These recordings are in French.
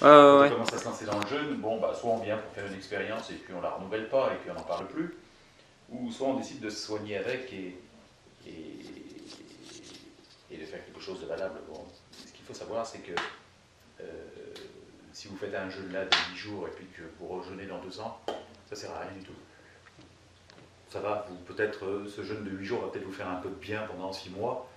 Quand on Ouais. commence à se lancer dans le jeûne, bon, bah, soit on vient pour faire une expérience et puis on la renouvelle pas et puis on n'en parle plus, ou soit on décide de se soigner avec et, et de faire quelque chose de valable. Bon, ce qu'il faut savoir, c'est que euh, si vous faites un jeûne là de 10 jours et puis que vous rejeûnez dans 2 ans, ça sert à rien du tout. Ça va, peut-être ce jeûne de 8 jours va peut-être vous faire un peu de bien pendant 6 mois,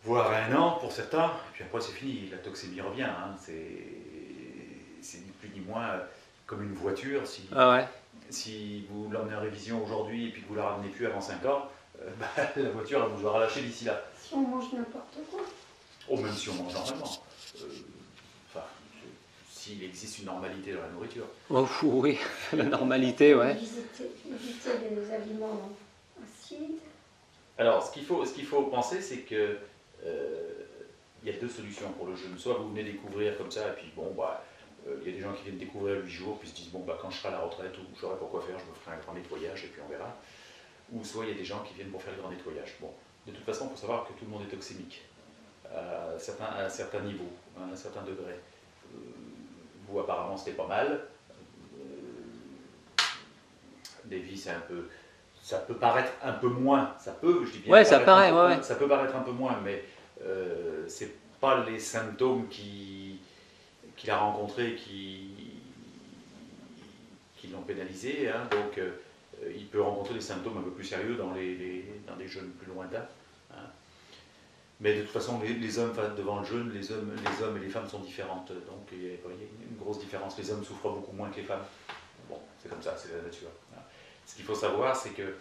voire un an pour certains, et puis après c'est fini, la toxémie revient. Hein. C'est ni plus ni moins comme une voiture. Ah ouais. Si vous l'emmenez en révision aujourd'hui et puis que vous ne la ramenez plus avant 5 ans, bah, la voiture elle vous aura lâché d'ici là. Si on mange n'importe quoi. Oh, même si on mange normalement. Euh, Enfin, s'il existe une normalité dans la nourriture. Oh, oui, la normalité, ouais. Éviter les aliments acides. Alors, ce qu'il faut penser, c'est que il y a deux solutions pour le jeûne. Soit vous venez découvrir comme ça, et puis bon, bah, il y a des gens qui viennent découvrir 8 jours, puis se disent, bon, bah, quand je serai à la retraite, ou je saurai pas quoi faire, je me ferai un grand nettoyage, et puis on verra. Ou soit il y a des gens qui viennent pour faire le grand nettoyage. Bon, de toute façon, il faut savoir que tout le monde est toxémique, à un certain niveau, à un certain degré. Vous, apparemment, c'était pas mal. Davy, c'est un peu. Ça peut paraître un peu moins, ça peut, je dis bien, Ouais, ça paraît, ouais, ouais. ça peut paraître un peu moins, mais c'est pas les symptômes qu'il a rencontrés qui l'ont pénalisé, hein, donc il peut rencontrer des symptômes un peu plus sérieux dans des jeunes plus lointains. Hein. Mais de toute façon, les hommes devant le jeûne, les hommes et les femmes sont différentes, donc il y a une grosse différence. Les hommes souffrent beaucoup moins que les femmes. Bon, c'est comme ça, c'est la nature. Hein. Ce qu'il faut savoir, c'est que,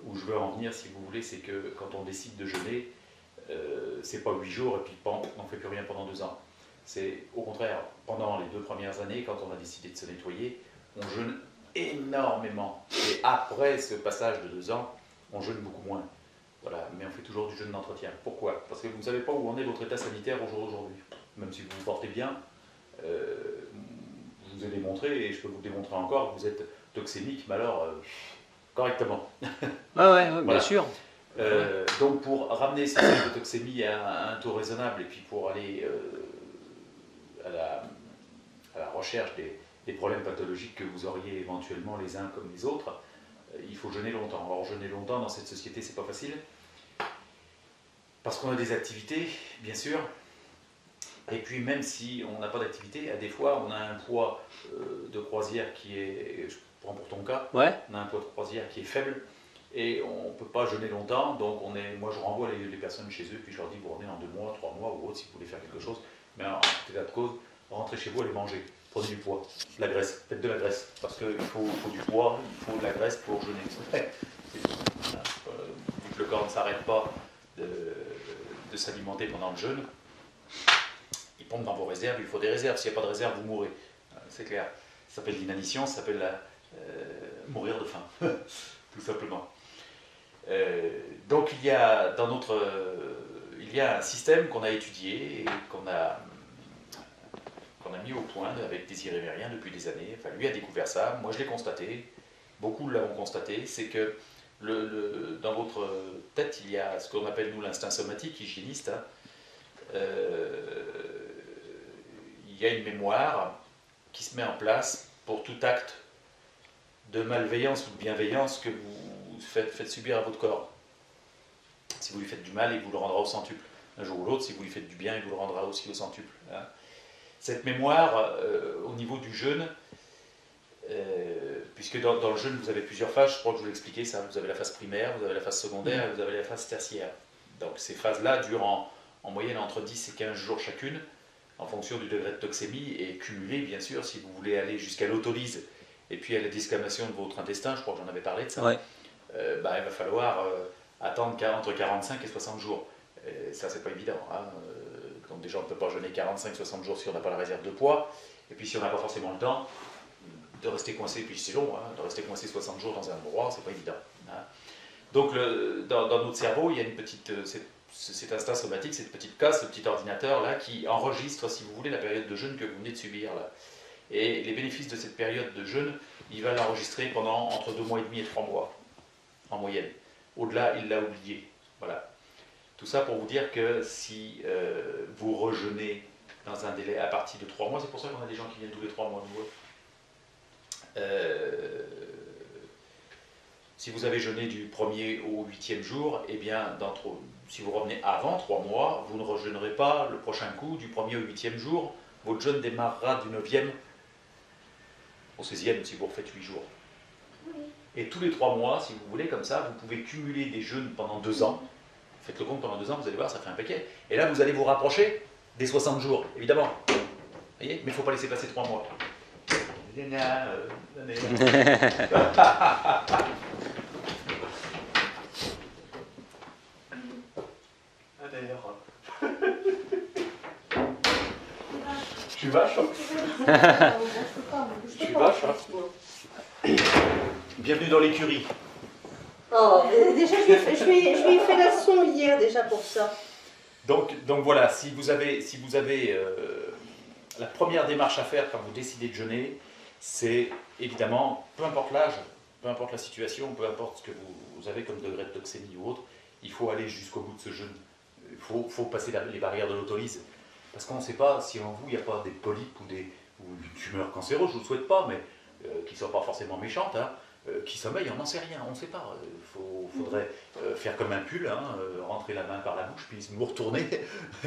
où je veux en venir, si vous voulez, c'est que quand on décide de jeûner, c'est pas 8 jours et puis on ne fait plus rien pendant 2 ans. C'est au contraire, pendant les 2 premières années, quand on a décidé de se nettoyer, on jeûne énormément. Et après ce passage de 2 ans, on jeûne beaucoup moins. Voilà, mais on fait toujours du jeûne d'entretien. Pourquoi? Parce que vous ne savez pas où en est votre état sanitaire au jour d'aujourd'hui. Même si vous vous portez bien, je vous ai démontré, et je peux vous démontrer encore, que vous êtes toxémique, mais alors correctement. Ouais, ouais, ouais, bien Voilà. sûr. Donc pour ramener ce taux de toxémie à un taux raisonnable, et puis pour aller à la recherche des problèmes pathologiques que vous auriez éventuellement les uns comme les autres, il faut jeûner longtemps. Alors jeûner longtemps dans cette société, c'est pas facile, parce qu'on a des activités, bien sûr, et puis même si on n'a pas d'activité, à des fois on a un poids de croisière qui est, je prends pour ton cas, Ouais. on a un poids de croisière qui est faible, et on ne peut pas jeûner longtemps, donc moi je renvoie les personnes chez eux, puis je leur dis, vous revenez en 2 mois, 3 mois ou autre, si vous voulez faire quelque chose, mais en tout état de cause, rentrez chez vous, allez manger, prenez du poids, de la graisse, faites de la graisse, parce qu'il faut du poids, il faut de la graisse pour jeûner. C'est tout. Voilà. Vu que le corps ne s'arrête pas de s'alimenter pendant le jeûne, il pompe dans vos réserves, il faut des réserves, s'il n'y a pas de réserve, vous mourrez, c'est clair. Ça s'appelle l'inanition, ça s'appelle mourir de faim, tout simplement. Donc il y a il y a un système qu'on a étudié et qu'on a mis au point avec Désiré Mérien depuis des années. Enfin, lui a découvert ça, moi je l'ai constaté, beaucoup l'avons constaté, c'est que dans votre tête, il y a ce qu'on appelle nous l'instinct somatique, hygiéniste. Hein. Il y a une mémoire qui se met en place pour tout acte de malveillance ou de bienveillance que vous faites subir à votre corps. Si vous lui faites du mal, il vous le rendra au centuple. Un jour ou l'autre, si vous lui faites du bien, il vous le rendra aussi au centuple. Hein. Cette mémoire, au niveau du jeûne, puisque dans le jeûne, vous avez plusieurs phases, je crois que je vous l'ai expliqué ça, vous avez la phase primaire, vous avez la phase secondaire et vous avez la phase tertiaire. Donc ces phases-là durent en moyenne entre 10 et 15 jours chacune, en fonction du degré de toxémie, et cumulées, bien sûr, si vous voulez aller jusqu'à l'autolyse et puis à la desquamation de votre intestin, je crois que j'en avais parlé de ça, Ouais. il va falloir attendre entre 45 et 60 jours. Et ça, c'est pas évident. Hein. Donc déjà, on ne peut pas jeûner 45-60 jours si on n'a pas la réserve de poids, et puis si on n'a pas forcément le temps de rester coincé, puis c'est long, hein, de rester coincé 60 jours dans un endroit, c'est pas évident. Hein. Donc dans notre cerveau, il y a une petite, cet instinct somatique, cette petite casse, ce petit ordinateur là qui enregistre, si vous voulez, la période de jeûne que vous venez de subir là. Et les bénéfices de cette période de jeûne, il va l'enregistrer pendant entre 2 mois et demi et 3 mois, en moyenne. Au-delà, il l'a oublié. Voilà. Tout ça pour vous dire que si vous rejeûnez dans un délai à partir de 3 mois. C'est pour ça qu'on a des gens qui viennent tous les 3 mois. Si vous avez jeûné du 1er au 8e jour, eh bien, si vous revenez avant 3 mois, vous ne rejeûnerez pas le prochain coup du 1er au 8e jour. Votre jeûne démarrera du 9e au 16e si vous refaites 8 jours. Oui. Et tous les 3 mois, si vous voulez, comme ça, vous pouvez cumuler des jeûnes pendant 2 ans. Faites le compte pendant 2 ans, vous allez voir, ça fait un paquet. Et là, vous allez vous rapprocher des 60 jours, évidemment. Vous voyez? Mais il ne faut pas laisser passer 3 mois. Je suis vache. Je suis vache. Bienvenue dans l'écurie. Oh, déjà, je lui ai fait la leçon hier déjà pour ça. Donc voilà, si vous avez la première démarche à faire quand vous décidez de jeûner, c'est évidemment, peu importe l'âge, peu importe la situation, peu importe ce que vous avez comme degré de toxémie ou autre, il faut aller jusqu'au bout de ce jeûne. Il faut passer les barrières de l'autolyse. Parce qu'on ne sait pas si en vous, il n'y a pas des polypes ou une tumeur cancéreuse, je ne vous le souhaite pas, mais qui ne sont pas forcément méchantes, hein, qui sommeillent, on n'en sait rien, on ne sait pas. Il faudrait faire comme un pull, hein, rentrer la main par la bouche, puis nous retourner,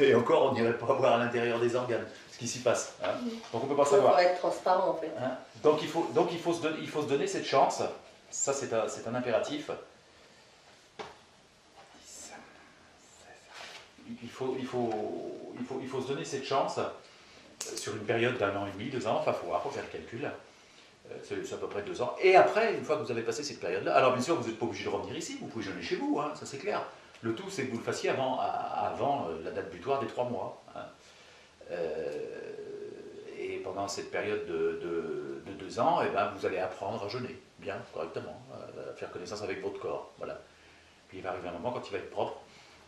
et encore, on n'irait pas voir à l'intérieur des organes ce qui s'y passe. Hein. Donc on ne peut pas savoir. Il faut être transparent en fait. Hein. Donc il faut se donner cette chance, ça c'est un impératif. Il faut se donner cette chance sur une période d'1 an et demi, 2 ans, enfin il faut voir, pour faire le calcul. C'est à peu près 2 ans. Et après, une fois que vous avez passé cette période-là, alors bien sûr, vous n'êtes pas obligé de revenir ici, vous pouvez jeûner chez vous, hein, ça c'est clair. Le tout, c'est que vous le fassiez avant la date butoir des 3 mois. Hein. Et pendant cette période de 2 ans, eh ben, vous allez apprendre à jeûner, bien, correctement, à faire connaissance avec votre corps. Voilà. Puis il va arriver un moment, quand il va être propre,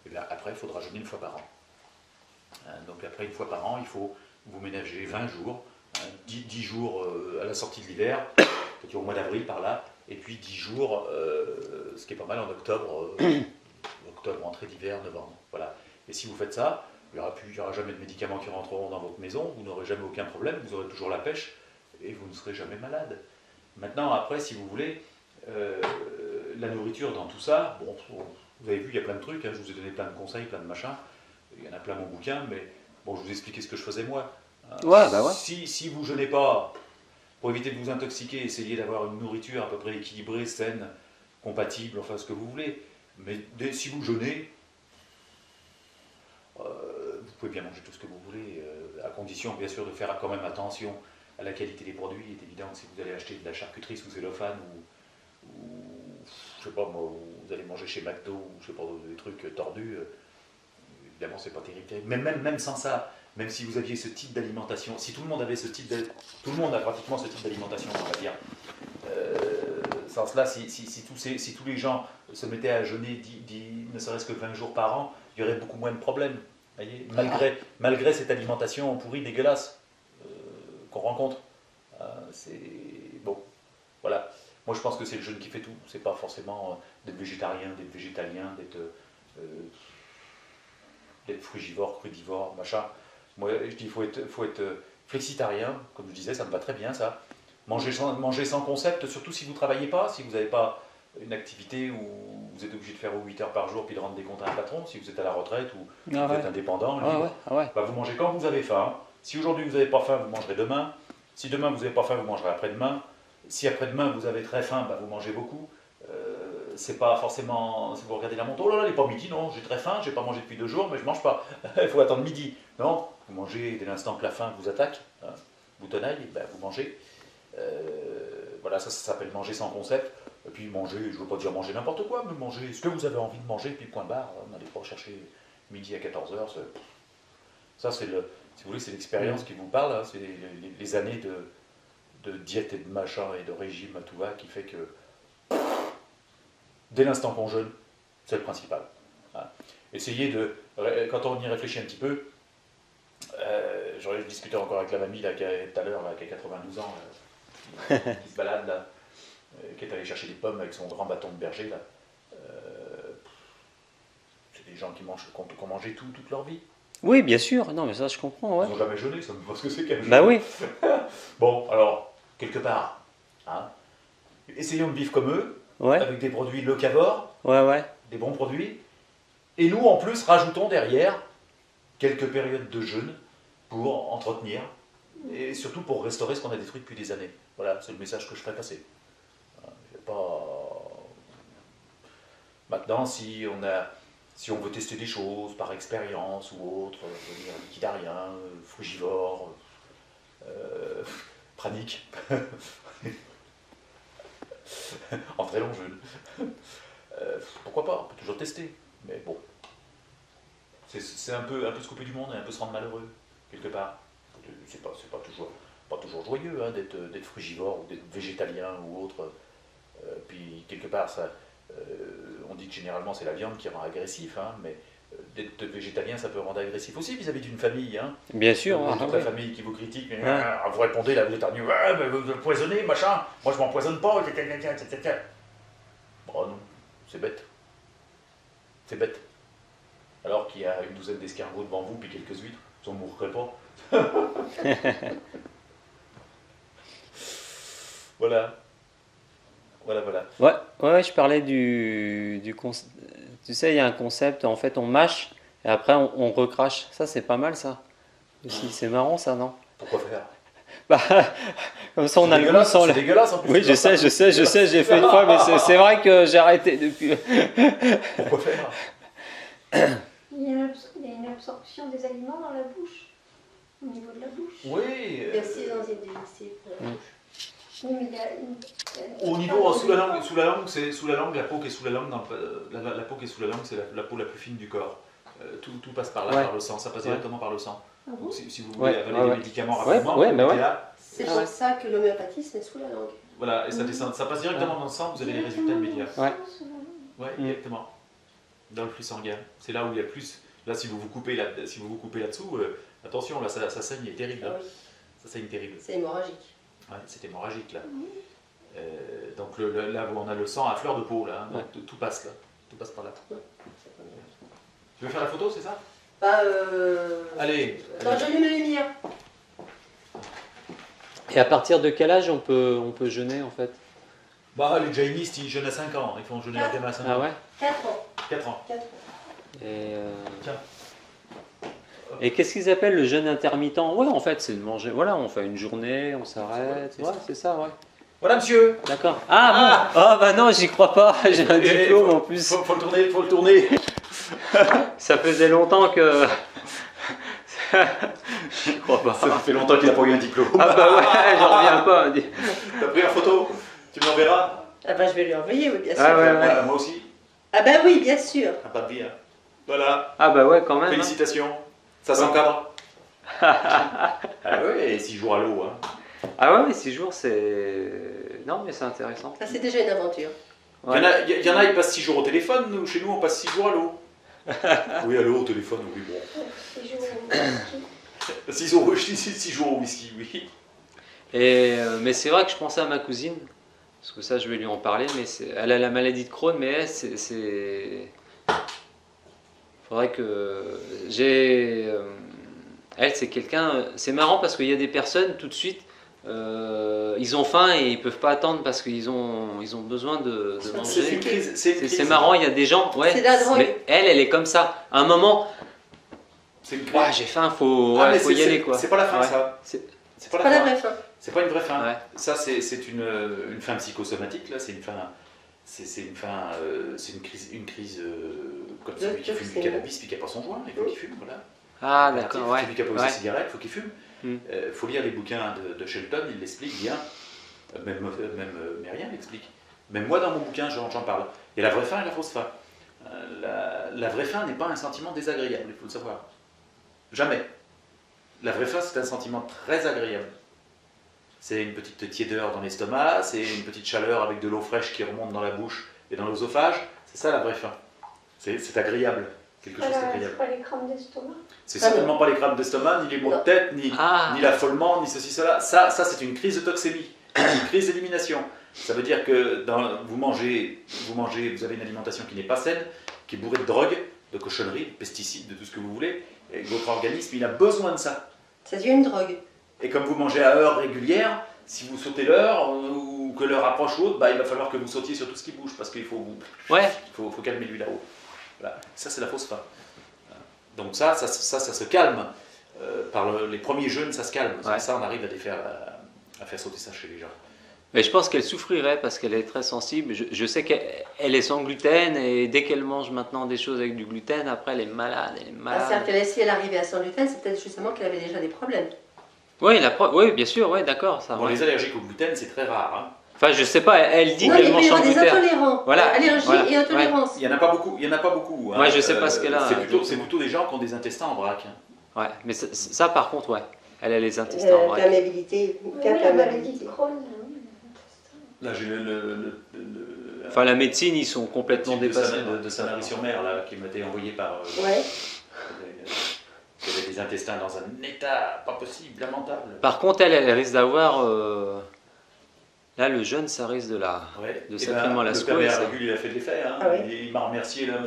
et bien, après, il faudra jeûner 1 fois par an. Hein, donc après, 1 fois par an, il faut vous ménager 20 jours, 10 jours à la sortie de l'hiver, peut-être au mois d'avril par là, et puis 10 jours, ce qui est pas mal en octobre, entrée d'hiver, novembre. Voilà. Et si vous faites ça, il n'y aura jamais de médicaments qui rentreront dans votre maison, vous n'aurez jamais aucun problème, vous aurez toujours la pêche, et vous ne serez jamais malade. Maintenant, après, si vous voulez, la nourriture dans tout ça, bon, vous avez vu, il y a plein de trucs, hein, je vous ai donné plein de conseils, plein de machins, il y en a plein mon bouquin, mais bon, je vous ai expliqué ce que je faisais moi. Ouais, bah ouais. Si vous jeûnez pas, pour éviter de vous intoxiquer, essayez d'avoir une nourriture à peu près équilibrée, saine, compatible, enfin ce que vous voulez. Mais si vous jeûnez, vous pouvez bien manger tout ce que vous voulez, à condition bien sûr de faire quand même attention à la qualité des produits. Il est évident que si vous allez acheter de la charcuterie sous cellophane ou je sais pas moi, vous allez manger chez McDo ou je sais pas des trucs tordus, évidemment c'est pas terrible. Mais même sans ça, même si vous aviez ce type d'alimentation, si tout le monde avait tout le monde a pratiquement ce type d'alimentation, on va dire. Sans cela, si tous les gens se mettaient à jeûner ne serait-ce que 20 jours par an, il y aurait beaucoup moins de problèmes. Voyez, malgré cette alimentation pourrie, dégueulasse qu'on rencontre. C'est bon. Voilà. Moi, je pense que c'est le jeûne qui fait tout. C'est pas forcément d'être végétarien, d'être végétalien, d'être frugivore, crudivore, machin. Moi, je dis, faut être flexitarien, comme je disais, ça me va très bien, ça. Manger sans concept, surtout si vous ne travaillez pas, si vous n'avez pas une activité où vous êtes obligé de faire 8 heures par jour puis de rendre des comptes à un patron, si vous êtes à la retraite ou vous êtes indépendant, bah, vous mangez quand vous avez faim. Si aujourd'hui vous n'avez pas faim, vous mangerez demain. Si demain vous n'avez pas faim, vous mangerez après-demain. Si après-demain vous avez très faim, bah, vous mangez beaucoup. C'est pas forcément, si vous regardez la montre, oh là là, il n'est pas midi, non, j'ai très faim, j'ai pas mangé depuis 2 jours, mais je mange pas. Il faut attendre midi. Non, vous mangez dès l'instant que la faim vous attaque, hein, vous tenaille, ben, vous mangez. Voilà, ça s'appelle manger sans concept. Et puis manger, je ne veux pas dire manger n'importe quoi, mais manger ce que vous avez envie de manger, puis point barre. N'allez pas chercher midi à 14h. Ça, c'est si vous voulez, c'est l'expérience qui vous parle. Hein, c'est les années de diète et de machin et de régime à tout va qui fait que dès l'instant qu'on jeûne, c'est le principal. Hein. Essayez de, quand on y réfléchit un petit peu, j'aurais discuté encore avec la mamie là, qui a, tout à l'heure, qui a 92 ans, qui se balade là, qui est allée chercher des pommes avec son grand bâton de berger là. C'est des gens qui ont mangé tout toute leur vie. Oui, bien sûr. Non, mais ça, je comprends, ouais. Ils n'ont jamais jeûné, ça me pense que c'est quelque Bah oui. Bon, alors, quelque part, hein, essayons de vivre comme eux, Ouais, avec des produits locavores, ouais. des bons produits, et nous, en plus, rajoutons derrière quelques périodes de jeûne pour entretenir, et surtout pour restaurer ce qu'on a détruit depuis des années. Voilà, c'est le message que je ferai passer. Il y a pas... Maintenant, si on veut tester des choses par expérience ou autre, devenir liquidarien, frugivore, pranique, en très long jeûne, pourquoi pas, on peut toujours tester. Mais bon, c'est un peu se couper du monde et un peu se rendre malheureux, quelque part. C'est pas toujours joyeux hein, d'être frugivore ou d'être végétalien ou autre. Puis quelque part, on dit que généralement c'est la viande qui rend agressif, hein, mais d'être végétalien ça peut rendre agressif aussi vis-à-vis d'une famille. Hein. Bien sûr. Toute la famille qui vous critique, vous répondez la végétarien, vous empoisonnez, machin, moi je m'empoisonne pas, etc. Bon non, c'est bête. C'est bête. Alors qu'il y a une douzaine d'escargots devant vous, puis quelques huîtres, vous n'en mourrez pas. Voilà. Ouais, je parlais du concept. Tu sais, il y a un concept, en fait, on mâche et après on recrache. Ça, c'est pas mal, ça. Aussi, c'est marrant, ça, non? Pourquoi faire? Bah, comme ça, on a le goût sans C'est dégueulasse en plus. Oui, je sais, j'ai fait une fois, mais c'est vrai que j'ai arrêté depuis. Pourquoi faire? Il y a une absorption des aliments dans la bouche, au niveau de la bouche. Oui. Merci les enzymes digestives pour la bouche. Oui, mais il y a une... Au niveau sous la langue, c'est sous la langue, la peau qui est sous la langue, la peau qui est sous la langue, c'est la peau la plus fine du corps. Tout passe par là, Ouais. par le sang, ça passe directement par le sang. Ah bon? Donc si vous voulez avaler des médicaments Ouais, rapidement, ouais, vous bah mettez ouais. là, C'est pour ça que l'homéopathie se met sous la langue. voilà, et ça descend, ça passe directement dans le sang, vous avez les résultats immédiats. Ouais. Ouais, exactement. Dans le flux sanguin. C'est là où il y a plus. Là, si vous vous coupez là-dessous, attention, là, ça saigne, est terrible. Hein. Oui, Ça saigne terrible. c'est hémorragique. Ouais, c'est hémorragique là. Donc là où on a le sang à fleur de peau là, hein, donc tout passe là, tout passe par là. Tu veux faire la photo, c'est ça? Bah, Allez. non, j'allume la lumière. Et à partir de quel âge on peut jeûner, en fait? Bah les jainistes ils jeûnent à 5 ans, ils font jeûner leur gamin à 5 ans. Ah ouais? 4 ans. 4 ans. 4 ans. Et, Tiens. et qu'est-ce qu'ils appellent le jeûne intermittent? Ouais, en fait, c'est de manger. Voilà, on fait une journée, on s'arrête. Ouais, c'est ça, ouais. Voilà monsieur. D'accord. Ah bon? Ah bah non, j'y crois pas. J'ai un diplôme en plus. Faut le tourner. Ça faisait longtemps que. J'y crois pas. Ça fait longtemps qu'il n'a pas eu un diplôme. Ah bah ouais, j'en reviens pas. T'as pris la photo? Tu me l'enverras? Ah bah je vais lui envoyer, oui, bien sûr. Ah ouais. Voilà, moi aussi. Ah bah oui, bien sûr. Un pas de vie. Hein. Voilà. Ah bah ouais, quand même. Félicitations. Ça s'encadre. Ah ouais, et 6 jours à l'eau. Hein. Ah ouais, mais 6 jours, c'est. Non, mais c'est intéressant. Ça c'est déjà une aventure. Ouais. Il y en a, ils passent 6 jours au téléphone. Nous, chez nous, on passe 6 jours à l'eau. Oui, à l'eau, au téléphone, oui, bon. 6 jours au whisky, oui. Et, mais c'est vrai que je pensais à ma cousine, parce que ça, je vais lui en parler, mais elle a la maladie de Crohn, mais elle, faudrait que elle, c'est quelqu'un. C'est marrant parce qu'il y a des personnes tout de suite, ils ont faim et ils peuvent pas attendre parce qu'ils ont besoin de manger. C'est une crise. C'est marrant, il y a des gens. Ouais. C'est la drogue. Mais elle est comme ça. À un moment, C'est une crise. ouais, j'ai faim, faut Ah, mais y aller quoi. C'est pas la fin, Ouais. ça. C'est pas Pas la fin. vraie fin. C'est pas une vraie fin. Ouais. Ça, c'est une fin psychosomatique, là. C'est une fin. C'est une crise comme celui qui fume du cannabis puis qui n'a pas son joint. Il faut qu'il fume, voilà. Ah d'accord, ouais. Celui qui a posé Ouais. sa cigarette, il faut qu'il fume. Mm. Faut lire les bouquins de Shelton, il l'explique bien. Même Myriam l'explique. Même moi, dans mon bouquin, j'en parle. Il y a la vraie fin et la fausse fin. La vraie fin n'est pas un sentiment désagréable, il faut le savoir. Jamais. La vraie faim, c'est un sentiment très agréable. C'est une petite tiédeur dans l'estomac, c'est une petite chaleur avec de l'eau fraîche qui remonte dans la bouche et dans l'œsophage. C'est ça la vraie faim. C'est agréable. Quelque chose d'agréable. C'est pas les crampes d'estomac. C'est certainement pas les crampes d'estomac, ni les maux de tête, ni l'affolement, ni ceci, cela. Ça c'est une crise de toxémie, une crise d'élimination. Ça veut dire que vous avez une alimentation qui n'est pas saine, qui est bourrée de drogue, de cochonneries, de pesticides, de tout ce que vous voulez. Et votre organisme, il a besoin de ça. Ça devient une drogue. Et comme vous mangez à heure régulière, si vous sautez l'heure ou que l'heure approche ou autre, bah, il va falloir que vous sautiez sur tout ce qui bouge parce qu'il faut, Ouais. faut calmer lui là-haut. Voilà. Ça, c'est la fausse faim. Donc ça se calme. Par les premiers jeûnes, ça se calme. Ouais. Ça, on arrive à faire sauter ça chez les gens. Mais je pense qu'elle souffrirait parce qu'elle est très sensible. Je sais qu'elle est sans gluten et dès qu'elle mange maintenant des choses avec du gluten, après elle est malade. Elle est malade. C'est-à-dire que si elle arrivait à son gluten, c'est peut-être justement qu'elle avait déjà des problèmes. Oui, oui, bien sûr, ouais, d'accord. Ça, Bon, ouais. les allergiques au gluten, c'est très rare. Hein. Enfin, je sais pas, elle dit Non, qu'elle il peut mange y sans avoir des gluten. intolérants. Voilà, Allergie voilà, et intolérance. Il n'y en a pas beaucoup. Hein. Ouais, je sais pas ce qu'elle a, C'est plutôt des gens qui ont des intestins en vrac. Hein. Ouais, mais ça, par contre, ouais. Elle a les intestins en vrac. Perméabilité. Oui, la maladie de Crohn. Là, j'ai Enfin, la médecine, ils sont complètement dépassés. de Sanary-sur-Mer, là, qui m'a été envoyé par... Ouais. qui avait des intestins dans un état pas possible, lamentable. Par contre, elle risque d'avoir... Là, le jeûne, ça risque de la... Ouais. de Et sacrément la le secouer, père ça. Régul, il a fait de l'effet. Hein. Ah oui. Il m'a remercié, là, il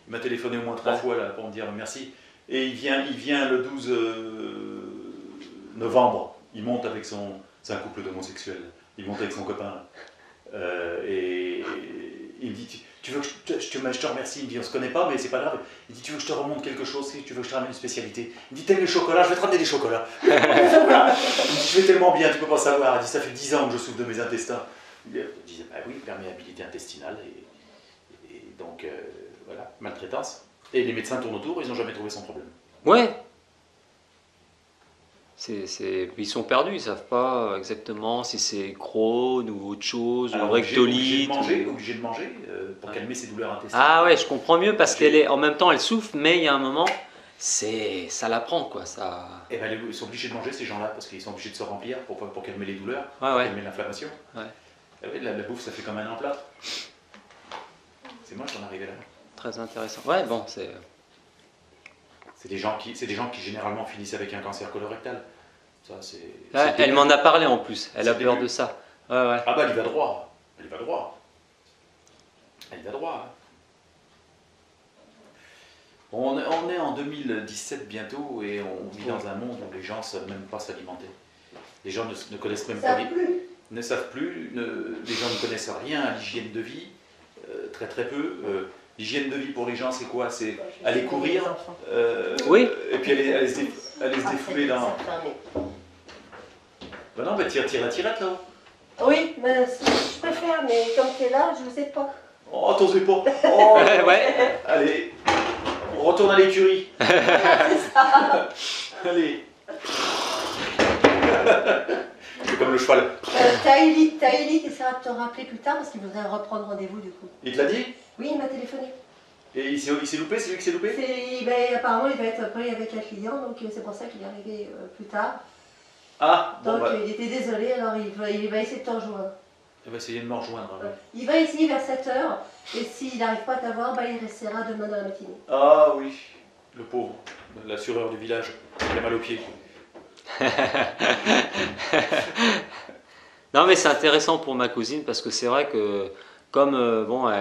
m'a téléphoné au moins 3 fois là, pour me dire merci. Et il vient le 12 novembre. Il monte avec c'est un couple d'homosexuels. Il monte avec son copain. Et il me dit, tu veux que je te remercie. Il me dit, on se connaît pas, mais c'est pas grave. Il dit, tu veux que je te remonte quelque chose, tu veux que je te ramène une spécialité. Il me dit, t'aimes les chocolats, je vais te ramener des chocolats. Voilà. Il me dit, je vais tellement bien, tu peux pas savoir. Il dit, ça fait 10 ans que je souffre de mes intestins. Il disait, bah oui, perméabilité intestinale. Et donc, voilà, maltraitance. Et les médecins tournent autour, ils n'ont jamais trouvé son problème. Ouais. Ils sont perdus, ils savent pas exactement si c'est Crohn ou autre chose, ou rectolite. Obligé de manger pour calmer ses douleurs intestinales. Ah ouais, je comprends mieux parce qu'elle est en même temps elle souffre, mais il y a un moment, ça la prend quoi. Ça... Et ben, ils sont obligés de manger ces gens-là parce qu'ils sont obligés de se remplir pour calmer les douleurs, Ouais, pour ouais. calmer l'inflammation. Ouais. Et ouais, la bouffe ça fait comme un plat. C'est moche d'en arriver là. Très intéressant. Ouais, bon, c'est. C'est des gens qui généralement finissent avec un cancer colorectal. Ça, Là, elle m'en a parlé en plus. Elle a C'est peur début. de ça. Ouais, ouais. Ah bah elle y va droit. Elle y va droit. Elle y va droit. Hein. On est en 2017 bientôt et on vit dans un monde où les gens ne savent même pas s'alimenter. Les gens ne connaissent même pas, ne savent plus, les gens ne connaissent rien à l'hygiène de vie, très très peu. L'hygiène de vie pour les gens c'est quoi? C'est aller courir, Oui. et puis aller se défouler dans... Ben non, mais tire la tirette là-haut. Oui, mais je préfère, mais comme tu es là, je ne sais pas. Oh, t'osais pas. Oh, Ouais. allez, on retourne à l'écurie. C'est ça. Allez. C'est comme le cheval. T'as Eli qui essaiera de te rappeler plus tard parce qu'il voudrait reprendre rendez-vous du coup. Il te l'a dit? Oui, il m'a téléphoné. Et il s'est loupé? C'est lui qui s'est loupé? Apparemment, il va être pris avec un client, donc c'est pour ça qu'il est arrivé plus tard. Ah, bon Donc bah, il était désolé, alors il va essayer de te rejoindre. il va essayer de me rejoindre. Oui. Il va essayer vers 7h, et s'il n'arrive pas à t'avoir, il restera demain dans la matinée. Ah oui, le pauvre, l'assureur du village, il a mal aux pieds. Non, mais c'est intéressant pour ma cousine parce que c'est vrai que, comme bon,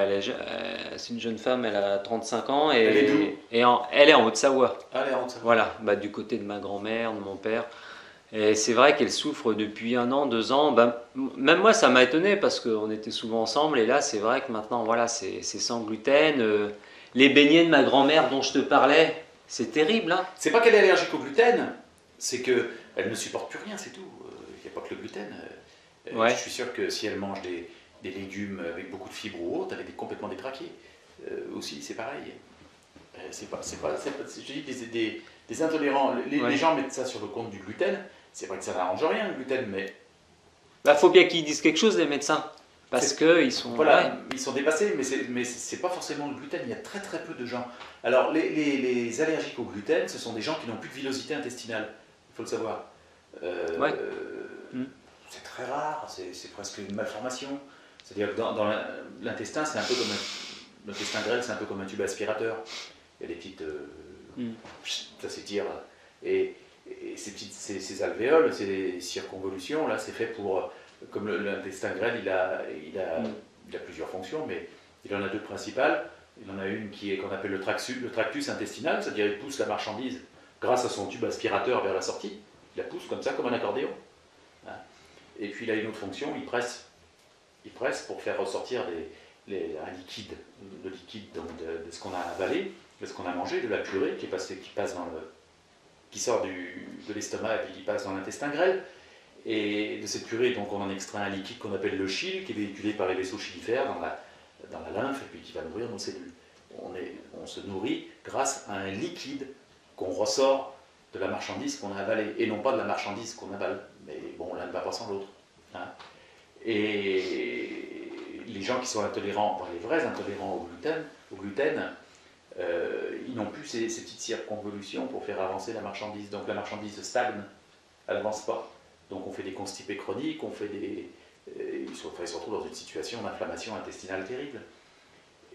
c'est une jeune femme, elle a 35 ans et Elle est d'où? Elle est en Haute-Savoie. Allez, rentre ça. Voilà, bah, du côté de ma grand-mère, de mon père. Et c'est vrai qu'elle souffre depuis 1 an, 2 ans. Bah, même moi, ça m'a étonné parce qu'on était souvent ensemble. Et là, c'est vrai que maintenant, voilà, c'est sans gluten. Les beignets de ma grand-mère dont je te parlais, c'est terrible. Hein. C'est pas qu'elle est allergique au gluten, c'est qu'elle ne supporte plus rien, c'est tout. Il n'y a pas que le gluten. Ouais. Je suis sûr que si elle mange des légumes avec beaucoup de fibres ou autres, elle est complètement détraquée. Aussi, c'est pareil. Je dis des intolérants. Les gens mettent ça sur le compte du gluten. C'est vrai que ça n'arrange rien le gluten, mais Bah, faut bien qu'ils disent quelque chose, les médecins. Parce qu'ils sont. voilà, Ouais. ils sont dépassés, mais c'est pas forcément le gluten. Il y a très très peu de gens. Alors les allergiques au gluten, ce sont des gens qui n'ont plus de villosité intestinale. Il faut le savoir. Ouais. C'est très rare. C'est presque une malformation. C'est-à-dire que dans l'intestin, c'est un peu comme l'intestin grêle, c'est un peu comme un tube aspirateur. Il y a des petites, ça s'étire. Et ces alvéoles, ces circonvolutions, là, c'est fait pour, comme l'intestin grêle, il a plusieurs fonctions, mais il en a 2 principales. Il en a une qu'on appelle le tractus intestinal, c'est-à-dire il pousse la marchandise grâce à son tube aspirateur vers la sortie. Il la pousse comme ça, comme un accordéon. Hein. Et puis il a une autre fonction, il presse. Il presse pour faire ressortir un liquide, le liquide donc, de ce qu'on a avalé, de ce qu'on a mangé, de la purée qui sort de l'estomac et puis qui passe dans l'intestin grêle. Et de cette purée, donc, on en extrait un liquide qu'on appelle le chyle, qui est véhiculé par les vaisseaux chylifères dans la lymphe et puis qui va nourrir nos cellules. On se nourrit grâce à un liquide qu'on ressort de la marchandise qu'on a avalée, et non pas de la marchandise qu'on avale. Mais bon, l'un ne va pas sans l'autre. Hein. Et les gens qui sont intolérants, les vrais intolérants au gluten, ils n'ont plus ces petites circonvolutions pour faire avancer la marchandise. Donc la marchandise stagne, elle n'avance pas. Donc on fait des constipés chroniques, ils se retrouvent dans une situation d'inflammation intestinale terrible.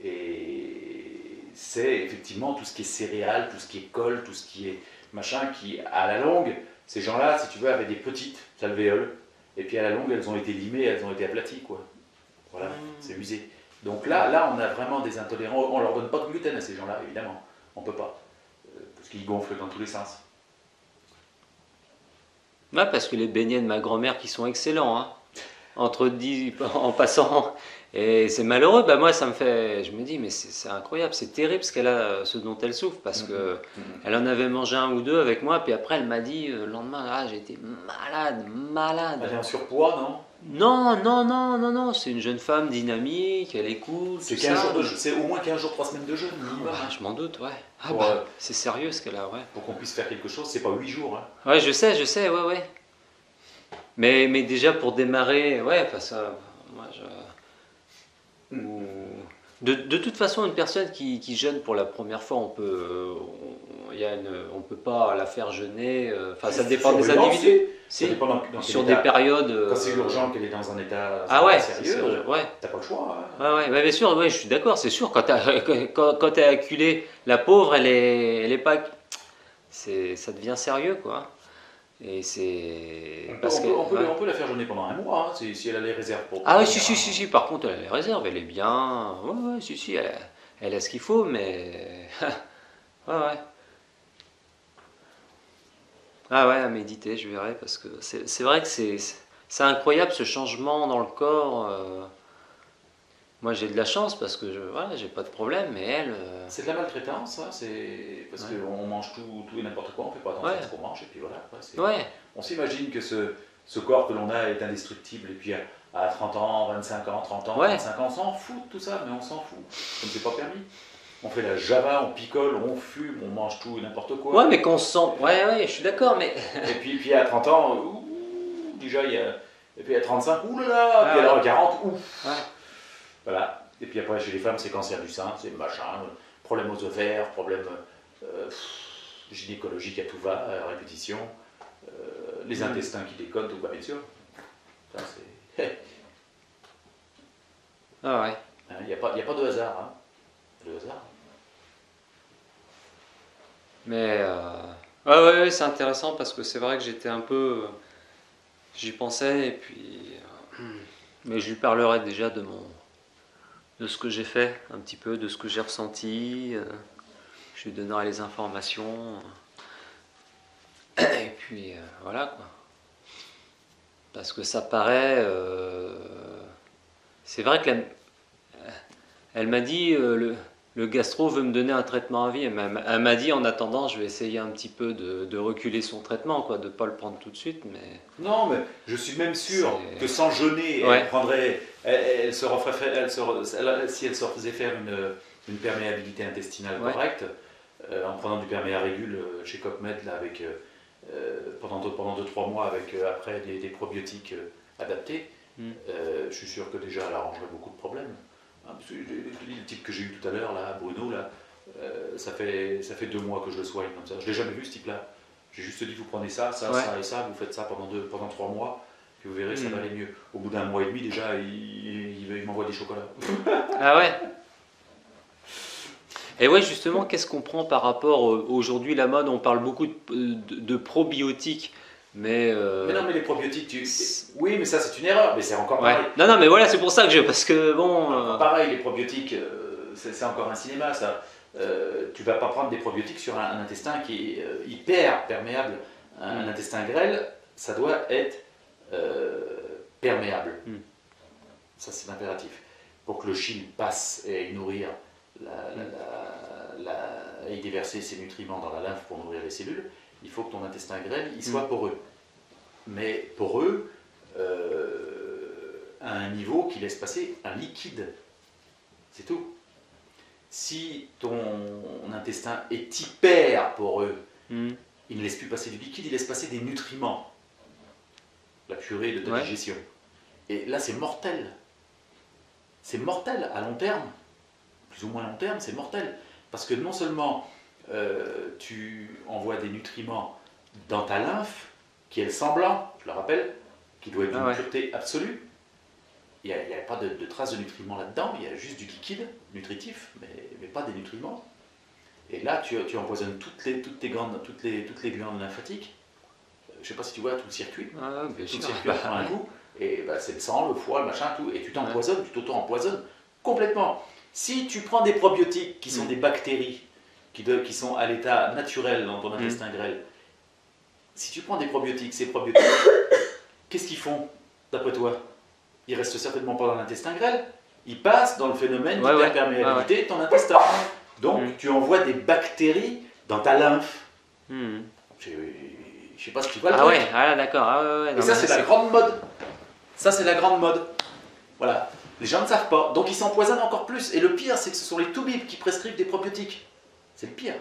Et c'est effectivement tout ce qui est céréales, tout ce qui est colle, tout ce qui est machin, qui à la longue, ces gens-là, si tu veux, avaient des petites alvéoles, et puis à la longue, elles ont été limées, elles ont été aplaties, quoi. Voilà, c'est usé. Donc là, on a vraiment des intolérants. On ne leur donne pas de gluten à ces gens-là, évidemment. On ne peut pas. Parce qu'ils gonflent dans tous les sens. Ouais, parce que les beignets de ma grand-mère qui sont excellents, hein. En passant, et c'est malheureux, bah moi ça me fait, je me dis mais c'est incroyable, c'est terrible ce dont elle souffre, parce que elle en avait mangé un ou deux avec moi, puis après elle m'a dit le lendemain, j'ai été malade. Elle est en surpoids, non? Non, c'est une jeune femme dynamique, elle écoute. C'est au moins 15 jours, 3 semaines de jeûne, minimum. Je m'en doute, ouais. C'est sérieux ce qu'elle a, ouais. Pour qu'on puisse faire quelque chose, c'est pas 8 jours. Hein. Ouais, je sais, ouais. Mais déjà pour démarrer, ouais, enfin ça, moi de toute façon, une personne qui jeûne pour la première fois, on peut pas la faire jeûner. Enfin, ça dépend des individus. Ça dépend dans sur des périodes. Quand c'est urgent, qu'elle est dans un état sérieux, t'as pas le choix. Hein. Ouais, bien sûr, ouais, je suis d'accord, c'est sûr. Quand t'es acculé, la pauvre, elle est pas. Ça devient sérieux, quoi. Et c'est. On peut la faire jeûner pendant un mois, hein, si elle a les réserves pour. Ah oui, si, par contre, elle a les réserves, elle est bien. Ouais, si, elle a ce qu'il faut, mais. ouais. Ah ouais, à méditer, je verrai, parce que c'est vrai que c'est incroyable ce changement dans le corps. Moi j'ai de la chance parce que j'ai pas de problème, mais elle. C'est de la maltraitance, hein, parce qu'on mange tout et n'importe quoi, on fait pas attention à ce qu'on mange, et puis voilà. On s'imagine que ce corps que l'on a est indestructible, et puis à 30 ans, 25 ans, 30 ans, 35 ans, on s'en fout de tout ça, mais on s'en fout. Ça ne s'est pas permis. On fait la java, on picole, on fume, on mange tout et n'importe quoi. Ouais, mais qu'on se sent. Ouais, je suis d'accord, mais. Et puis à 30 ans, déjà, et puis à 35, oulala, puis alors à 40, ouf. Ouais. Voilà. Et puis après, chez les femmes, c'est cancer du sein, c'est machin, problème aux ovaires, problème gynécologique à tout va, à répétition, les intestins qui déconnent, tout va, bien sûr. Ça, c'est. Ah ouais. Il n'y a pas de hasard. Hein. Le hasard. Mais ouais, c'est intéressant parce que c'est vrai que j'étais un peu, j'y pensais et puis, mais je lui parlerai déjà de ce que j'ai fait un petit peu, de ce que j'ai ressenti. Je lui donnerai les informations et puis voilà quoi. Parce que ça paraît, c'est vrai que elle m'a dit le gastro veut me donner un traitement à vie. Elle m'a dit en attendant, je vais essayer un petit peu de reculer son traitement, quoi, de ne pas le prendre tout de suite. Mais non, mais je suis même sûr que sans jeûner, si elle se refaisait faire une perméabilité intestinale correcte, en prenant du perméarégule chez Copmed là, avec, pendant 2-3 mois avec après des probiotiques adaptés, je suis sûr que déjà elle arrangerait beaucoup de problèmes. Le type que j'ai eu tout à l'heure, là, Bruno, là, ça fait 2 mois que je le soigne comme ça. Je ne l'ai jamais vu ce type-là. J'ai juste dit vous prenez ça et ça, vous faites ça pendant 3 mois, puis vous verrez, ça va aller mieux. Au bout d'1 mois et demi, déjà, il m'envoie des chocolats. Ah ouais. Et ouais, justement, qu'est-ce qu'on prend par rapport aujourd'hui la mode? On parle beaucoup de probiotiques. Mais non, mais les probiotiques, oui, mais ça c'est une erreur, mais c'est encore pareil. Non, mais voilà, c'est pour ça que parce que bon. Pareil, les probiotiques, c'est encore un cinéma, ça. Tu ne vas pas prendre des probiotiques sur un intestin qui est hyper perméable. Un intestin grêle, ça doit être perméable. Ça, c'est impératif. Pour que le chyle passe et nourrir, et déverser ses nutriments dans la lymphe pour nourrir les cellules, il faut que ton intestin grêle il soit poreux. Mais poreux à un niveau qui laisse passer un liquide. C'est tout. Si ton intestin est hyper poreux, il ne laisse plus passer du liquide, il laisse passer des nutriments. La purée de ta digestion. Et là, c'est mortel. C'est mortel à long terme, plus ou moins long terme, c'est mortel. Parce que non seulement tu envoies des nutriments dans ta lymphe, qui est le sang blanc, je le rappelle, qui doit être d'une pureté absolue. Il n'y a pas de traces de nutriments là-dedans, il y a juste du liquide nutritif, mais pas des nutriments. Et là, tu empoisonnes toutes les glandes lymphatiques. Je ne sais pas si tu vois tout le circuit. Bien tout sûr. le circuit prend un coup. Et c'est le sang, le foie, le machin, tout. Et tu t'empoisonnes, tu t'auto-empoisonnes complètement. Si tu prends des probiotiques qui sont des bactéries, qui sont à l'état naturel dans ton intestin grêle, si tu prends des probiotiques, ces probiotiques, qu'est-ce qu'ils font, d'après toi? Ils restent certainement pas dans l'intestin grêle. Ils passent dans le phénomène d'hyperperméabilité de ton intestin. Donc, tu envoies des bactéries dans ta lymphe. Je sais pas si tu vois le truc. D'accord. Et ça, c'est la grande mode. Ça, c'est la grande mode. Voilà. Les gens ne savent pas. Donc, ils s'empoisonnent encore plus. Et le pire, c'est que ce sont les toubibs qui prescrivent des probiotiques. C'est le pire.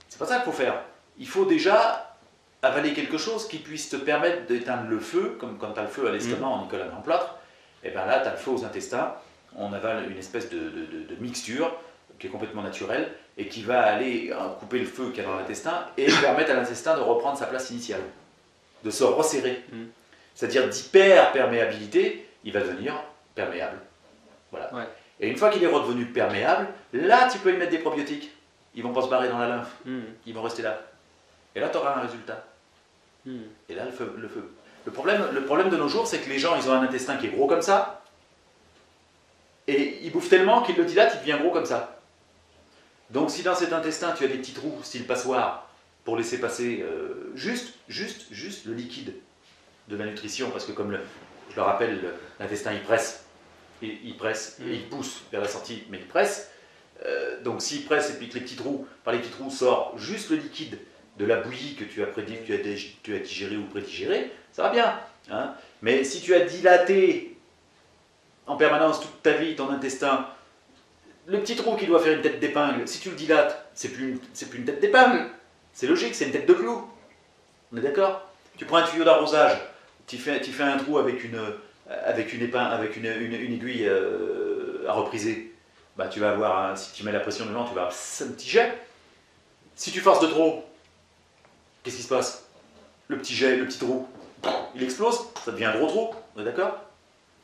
C'est pas ça qu'il faut faire. Il faut déjà avaler quelque chose qui puisse te permettre d'éteindre le feu, comme quand tu as le feu à l'estomac, on y colle un emplâtre. Et bien là, tu as le feu aux intestins. On avale une espèce de mixture qui est complètement naturelle et qui va aller couper le feu qu'il y a dans l'intestin et permettre à l'intestin de reprendre sa place initiale, de se resserrer. C'est-à-dire d'hyper-perméabilité, il va devenir perméable. Voilà. Et une fois qu'il est redevenu perméable, là tu peux y mettre des probiotiques. Ils vont pas se barrer dans la lymphe, ils vont rester là. Et là tu auras un résultat. Et là le feu. Le problème de nos jours, c'est que les gens, ils ont un intestin qui est gros comme ça, et ils bouffent tellement qu'ils le dilatent, il devient gros comme ça. Donc si dans cet intestin tu as des petits trous style passoire pour laisser passer juste le liquide de la nutrition, parce que comme je le rappelle, l'intestin il presse, et il pousse vers la sortie, mais il presse. Donc s'il presse et puis que par les petits trous sort juste le liquide de la bouillie que tu as digéré ou prédigéré, ça va bien. Hein. Mais si tu as dilaté en permanence toute ta vie ton intestin, le petit trou qui doit faire une tête d'épingle, si tu le dilates, c'est plus une tête d'épingle. C'est logique, c'est une tête de clou. On est d'accord? Tu prends un tuyau d'arrosage, tu fais un trou avec une aiguille à repriser. Bah, tu vas avoir, si tu mets la pression devant, tu vas avoir un petit jet. Si tu forces de trop, qu'est-ce qui se passe? Le petit jet, le petit trou, il explose, ça devient un gros trou, on est d'accord?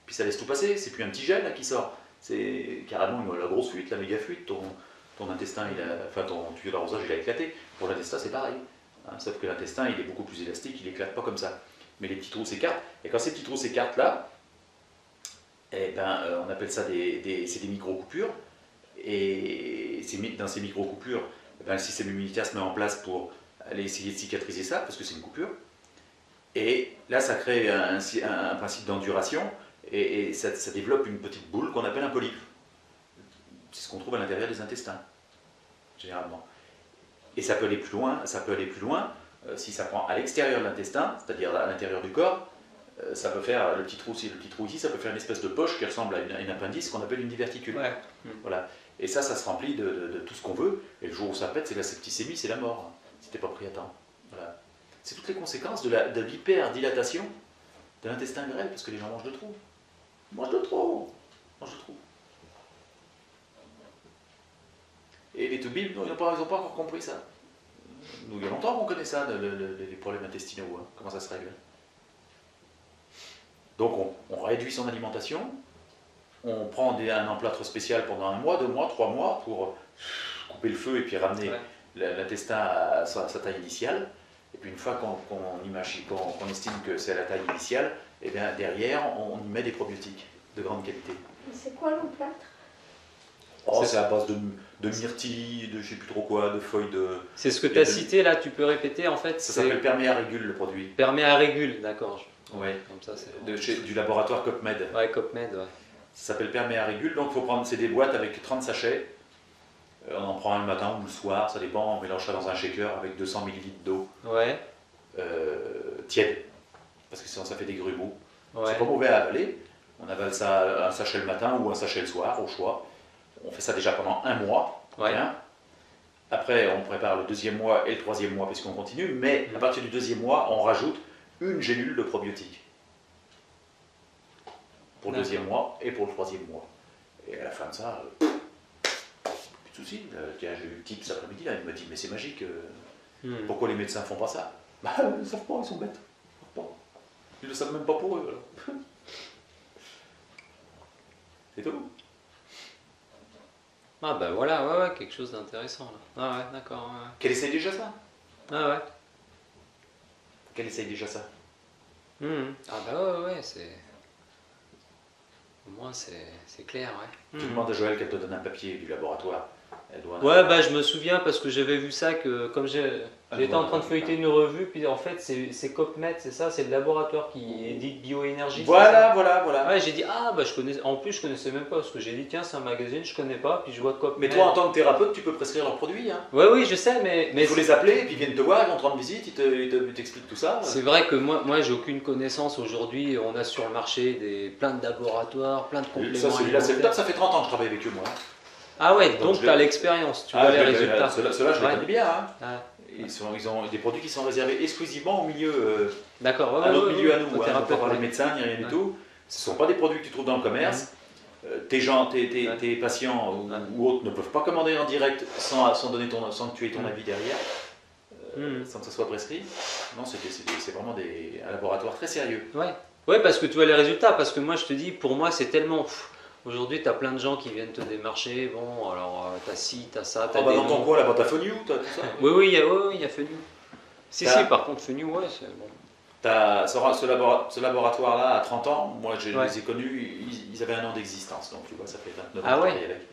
Puis ça laisse tout passer, c'est plus un petit jet là qui sort. C'est carrément la grosse fuite, la méga fuite. Ton intestin, ton tuyau d'arrosage, il a éclaté. Pour l'intestin, c'est pareil. Hein, sauf que l'intestin, il est beaucoup plus élastique, il n'éclate pas comme ça. Mais les petits trous s'écartent. Et quand ces petits trous s'écartent là, eh ben, on appelle ça c'est des micro-coupures. Et dans ces micro-coupures, eh ben, le système immunitaire se met en place pour aller essayer de cicatriser ça, parce que c'est une coupure. Et là, ça crée un principe d'enduration. Et ça développe une petite boule qu'on appelle un polype. C'est ce qu'on trouve à l'intérieur des intestins, généralement. Et ça peut aller plus loin, si ça prend à l'extérieur de l'intestin, c'est-à-dire à l'intérieur du corps, ça peut faire, le petit trou ici, ça peut faire une espèce de poche qui ressemble à une appendice qu'on appelle une diverticule. Voilà. Et ça se remplit de tout ce qu'on veut, et le jour où ça pète, c'est la septicémie, c'est la mort, si t'es pas pris à temps. Voilà. C'est toutes les conséquences de l'hyperdilatation de l'intestin grêle, parce que les gens mangent de trop. Mange de trop. Et les toubibs, ils n'ont pas encore compris ça. Nous, il y a longtemps qu'on connaît ça, les problèmes intestinaux, hein, comment ça se règle. Donc on réduit son alimentation, on prend un emplâtre spécial pendant 1 mois, 2 mois, 3 mois pour couper le feu et puis ramener l'intestin à sa taille initiale. Et puis une fois qu'on estime que c'est à la taille initiale, et bien derrière on y met des probiotiques de grande qualité. C'est quoi l'emplâtre? Oh, c'est à base de myrtille, de je sais plus trop quoi, de feuilles de... C'est ce que tu as cité là, tu peux répéter en fait. Ça s'appelle Perméarégule le produit. Perméarégule, d'accord. Ouais. Comme ça, c'est Du laboratoire Copmed. Ouais, Copmed, ouais. Ça s'appelle Perméarégule, donc il faut prendre, c'est des boîtes avec 30 sachets. On en prend un le matin ou le soir, ça dépend, on mélange ça dans un shaker avec 200 ml d'eau Ouais, tiède, parce que sinon ça fait des grumeaux. ouais. C'est pas mauvais à avaler, on avale ça un sachet le matin ou un sachet le soir, au choix. On fait ça déjà pendant un mois. Ouais. Bien. Après, on prépare le deuxième mois et le troisième mois puisqu'on continue, mais à partir du deuxième mois, on rajoute une gélule de probiotiques. Pour le deuxième mois et pour le troisième mois. Et à la fin de ça, plus de soucis. Tiens, j'ai eu le type cet après-midi, là, il m'a dit, mais c'est magique, pourquoi les médecins font pas ça? Bah, ils ne savent pas, ils sont bêtes. Ils ne le savent même pas pour eux. Alors. C'est tout. Ah bah voilà, ouais, quelque chose d'intéressant là. Ah ouais, d'accord. Ouais. Qu'elle essaye déjà ça? Ah ouais. Qu'elle essaye déjà ça? Ah bah ouais, c'est... Au moins c'est clair, ouais. Tu demandes à Joël qu'elle te donne un papier du laboratoire. Elle doit Ouais, bah je me souviens parce que j'avais vu ça, que comme j'étais en train de feuilleter une revue, puis en fait c'est Copmed, c'est ça, c'est le laboratoire qui édite Bioénergie. Voilà. Ouais, j'ai dit, ah bah en plus je connaissais même pas, parce que j'ai dit, tiens, c'est un magazine, je connais pas, puis je vois Copmed. Mais toi, en tant que thérapeute, tu peux prescrire leurs produits. Hein. Ouais, oui, je sais, mais Il faut les appeler, et puis ils viennent te voir, ils vont te rendre visite, ils t'expliquent tout ça. c'est vrai que moi j'ai aucune connaissance aujourd'hui. On a sur le marché plein de laboratoires, plein de compléments Ça, celui-là, c'est le top, alimentaires. ça fait 30 ans que je travaille avec eux, moi. Ah ouais, donc je tu as l'ai- l'expérience, tu vois les résultats. Ceux-là, je les Ouais. connais bien. Hein. Ah, Ils ont des produits qui sont réservés exclusivement au milieu, d'accord, à notre milieu à nous. au Hein, thérapeute, pas par les ouais. médecins, ni rien du Ouais. tout. Ce ne sont pas des produits que tu trouves dans le commerce. Tes patients ou autres ne peuvent pas commander en direct sans que tu aies ton avis derrière, sans que ça soit prescrit. Non, c'est vraiment un laboratoire très sérieux. Ouais, parce que tu vois les résultats, parce que moi je te dis, pour moi c'est tellement... Aujourd'hui, tu as plein de gens qui viennent te démarcher. Bon, alors, t'as ci, t'as ça, t'as Ah bah des dans ton noms. coin, là-bas, t'as Fonu, t'as tout ça. Oui, il y a Fenu. Si, par contre, Fenu, ouais, c'est bon. Ce laboratoire-là, à 30 ans, moi je Ouais. les ai connus, ils avaient un an d'existence, donc tu vois, ça fait 29 ans Ah que ouais. je travaille avec.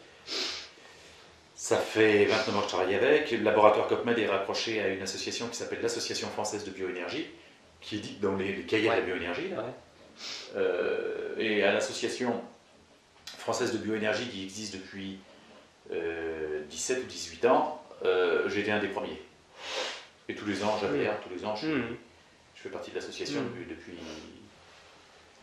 Ça fait 29 ans que je travaille avec. Le laboratoire Copmed est raccroché à une association qui s'appelle l'Association française de bioénergie, qui édite dans les cahiers de la bioénergie. Là. Ouais. Et à l'association française de bioénergie qui existe depuis 17 ou 18 ans, j'ai été un des premiers. Et tous les ans, j'adhère, tous les ans, je fais partie de l'association depuis...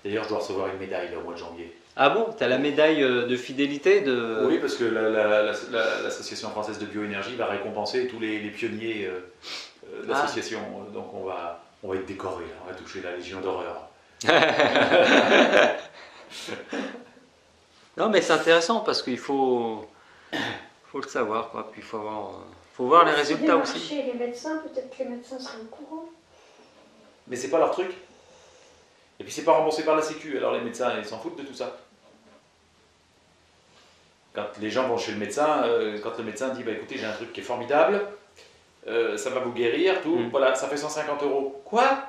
D'ailleurs, je dois recevoir une médaille là, au mois de janvier. Ah bon, tu as la médaille de fidélité de... Oui, parce que l'association française de bioénergie va récompenser tous les pionniers de l'association. Donc on va être décoré, là. On va toucher la Légion d'horreur. Non, mais c'est intéressant parce qu'il faut le savoir, quoi. Puis il faut voir les résultats aussi. Chez les médecins, peut-être que les médecins seraient au courant. Mais c'est pas leur truc. Et puis c'est pas remboursé par la Sécu, alors les médecins ils s'en foutent de tout ça. Quand les gens vont chez le médecin, quand le médecin dit bah écoutez j'ai un truc qui est formidable, ça va vous guérir, tout, voilà, ça fait 150 €. Quoi?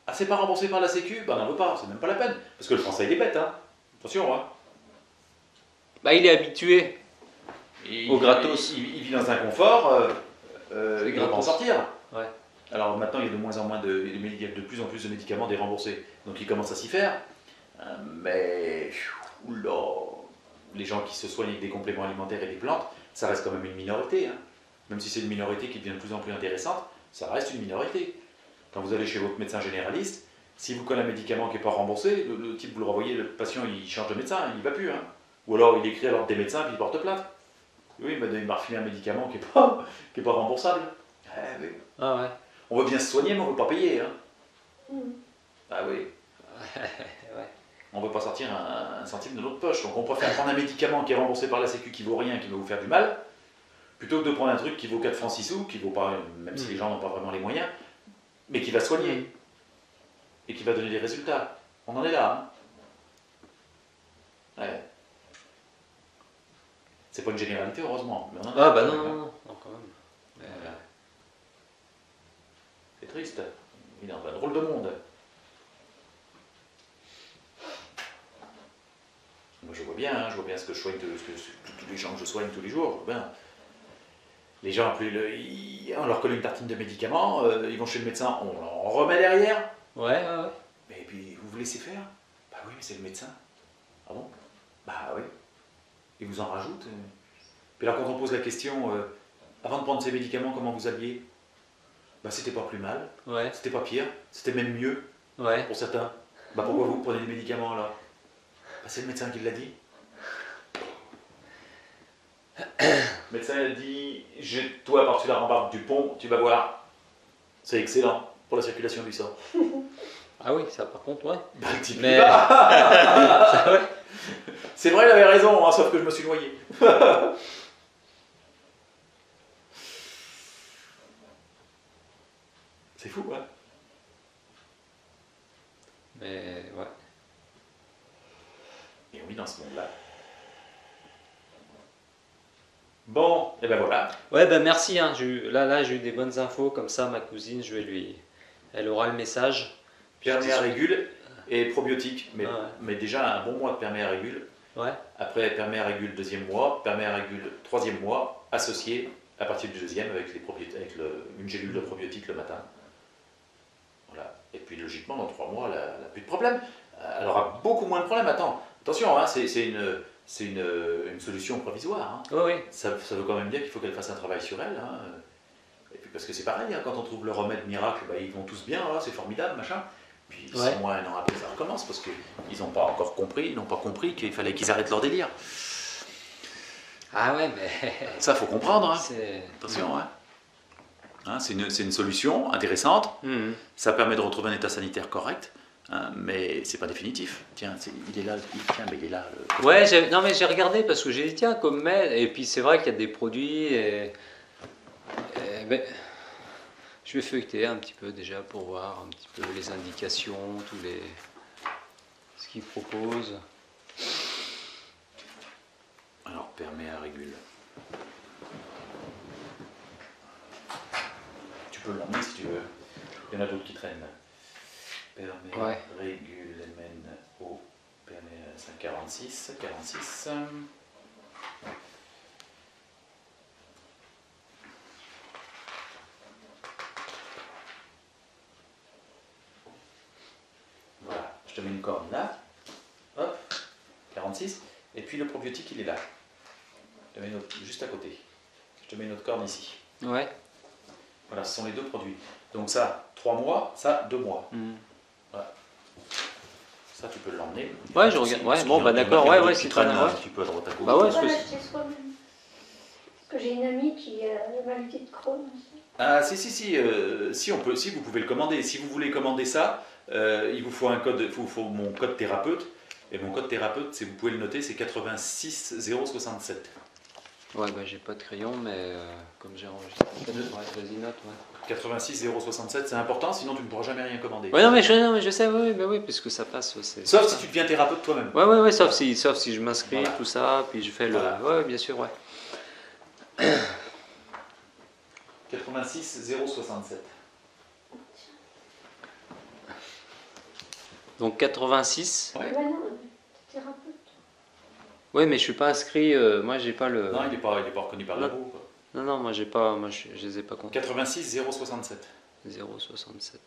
Ah c'est pas remboursé par la Sécu? Bah n'en veut pas, c'est même pas la peine. Parce que le français il est bête, hein. Attention, hein. Bah il est habitué au gratos. Il vit dans un confort, il ne va pas en sortir. Ouais. Alors maintenant, il y a de moins en moins il y a de plus en plus de médicaments déremboursés. Donc il commence à s'y faire. Mais oula, les gens qui se soignent avec des compléments alimentaires et des plantes, ça reste quand même une minorité. Hein. Même si c'est une minorité qui devient de plus en plus intéressante, ça reste une minorité. Quand vous allez chez votre médecin généraliste, si vous connaissez un médicament qui n'est pas remboursé, le type vous le renvoyez, le patient il change de médecin, il n'y va plus. Hein. Ou alors il écrit à l'ordre des médecins puis il porte plainte. Oui, il m'a refilé un médicament qui n'est pas remboursable. Oui. Ah ouais. On veut bien se soigner, mais on ne veut pas payer. Hein. Ah oui. Ouais. On ne veut pas sortir un centime de notre poche. Donc on préfère prendre un médicament qui est remboursé par la Sécu, qui vaut rien, qui va vous faire du mal, plutôt que de prendre un truc qui vaut 4 francs 6 sous, qui vaut pas, même si les gens n'ont pas vraiment les moyens, mais qui va soigner. Et qui va donner des résultats. On en est là. Hein. Ouais. C'est pas une généralité, heureusement. Mais on en est Ah là, bah quand non, même, hein. non, quand même. C'est triste. Il est dans un drôle de monde. Moi je vois bien, hein, je vois bien ce que je soigne, tous les gens que je soigne tous les jours, je vois bien. Les gens, on leur colle une tartine de médicaments, ils vont chez le médecin, on en remet derrière. Ouais. Et puis, vous laissez faire? Bah oui, mais c'est le médecin. Ah bon? Bah oui. Il vous en rajoute. Puis là, quand on pose la question, avant de prendre ces médicaments, comment vous alliez? Bah c'était pas plus mal, Ouais. c'était pas pire, c'était même mieux Ouais. pour certains. Bah pourquoi vous prenez des médicaments là? Bah c'est le médecin qui l'a dit. Le médecin a dit, jette-toi par-dessus la rambarde du pont, tu vas voir. C'est excellent pour la circulation du sang. Ah oui, ça par contre, ouais. Bah le type Mais- il va. Ça, ouais. C'est vrai, il avait raison, hein, sauf que je me suis noyé. C'est fou, hein? Mais ouais. Et oui, dans ce monde-là. Bon, et ben voilà. Ouais, ben merci. Hein. Là, j'ai eu des bonnes infos. Comme ça, ma cousine, elle aura le message. Perméa régule et probiotique. Mais, Ah ouais. mais déjà un bon mois de perméa régule. Ouais. Après, perméa régule deuxième mois, perméa régule troisième mois, associé à partir du deuxième avec une gélule de probiotique le matin. Voilà. Et puis logiquement, dans 3 mois, elle n'a plus de problème. Elle aura beaucoup moins de problèmes. Attention, hein, c'est une solution provisoire. Hein. Oui. Ça veut quand même dire qu'il faut qu'elle fasse un travail sur elle. Hein. Et puis parce que c'est pareil, hein, quand on trouve le remède miracle, bah, ils vont tous bien, hein, c'est formidable, machin. Puis 6 mois, 1 an après, ça recommence parce qu'ils n'ont pas encore compris, ils n'ont pas compris qu'il fallait qu'ils arrêtent leur délire. Ah ouais, mais. Ça, faut comprendre. Hein. C'est. Attention, hein. Hein, c'est une solution intéressante. Mhm. Ça permet de retrouver un état sanitaire correct, hein, mais c'est pas définitif. Tiens, il est là. Il est là. Ouais, non mais j'ai regardé parce que j'ai dit tiens comme mais et puis c'est vrai qu'il y a des produits ben, je vais feuilleter un petit peu déjà pour voir un petit peu les indications, ce qu'ils proposent. Alors, perméa régule. Tu peux l'emmener si tu veux. Il y en a d'autres qui traînent. Perméa Ouais. régule mène au perméa 546. 46. Voilà, je te mets une corne là. Hop, 46. Et puis le probiotique, il est là. Je te mets juste à côté. Je te mets une autre corne ici. Ouais. Voilà, ce sont les 2 produits. Donc ça, 3 mois, ça, 2 mois. Mhm. Voilà. Ça, tu peux l'emmener. Ouais, je regarde. Ouais, bon, bah d'accord, ouais, c'est très très bien. ouais. Tu peux à droite à gauche. Bah ouais, On parce peut que l'acheter soi-même. Parce que j'ai une amie qui a la maladie de Crohn. Ah, si, on peut, si vous pouvez le commander. Si vous voulez commander ça, il vous faut un code, il vous faut mon code thérapeute. Et mon code thérapeute, vous pouvez le noter, c'est 86067. ouais, bah j'ai pas de crayon, mais comme j'ai enregistré. Ouais, vas-y note. Ouais. 86067, c'est important, sinon tu ne pourras jamais rien commander. Ouais, non mais je sais, oui, bah oui, puisque ça passe. Sauf si tu deviens thérapeute toi-même. Ouais, sauf si je m'inscris, Voilà. tout ça, puis je fais le. Voilà. Ouais, bien sûr, ouais. 86067. Donc 86. Ouais. Bah non, t'es thérapeute. Ouais, mais je suis pas inscrit. Moi, j'ai pas le. Non, il n'est pas reconnu par la boue. Non, moi j'ai pas. Moi, je les ai pas comptés. 86 067. 067.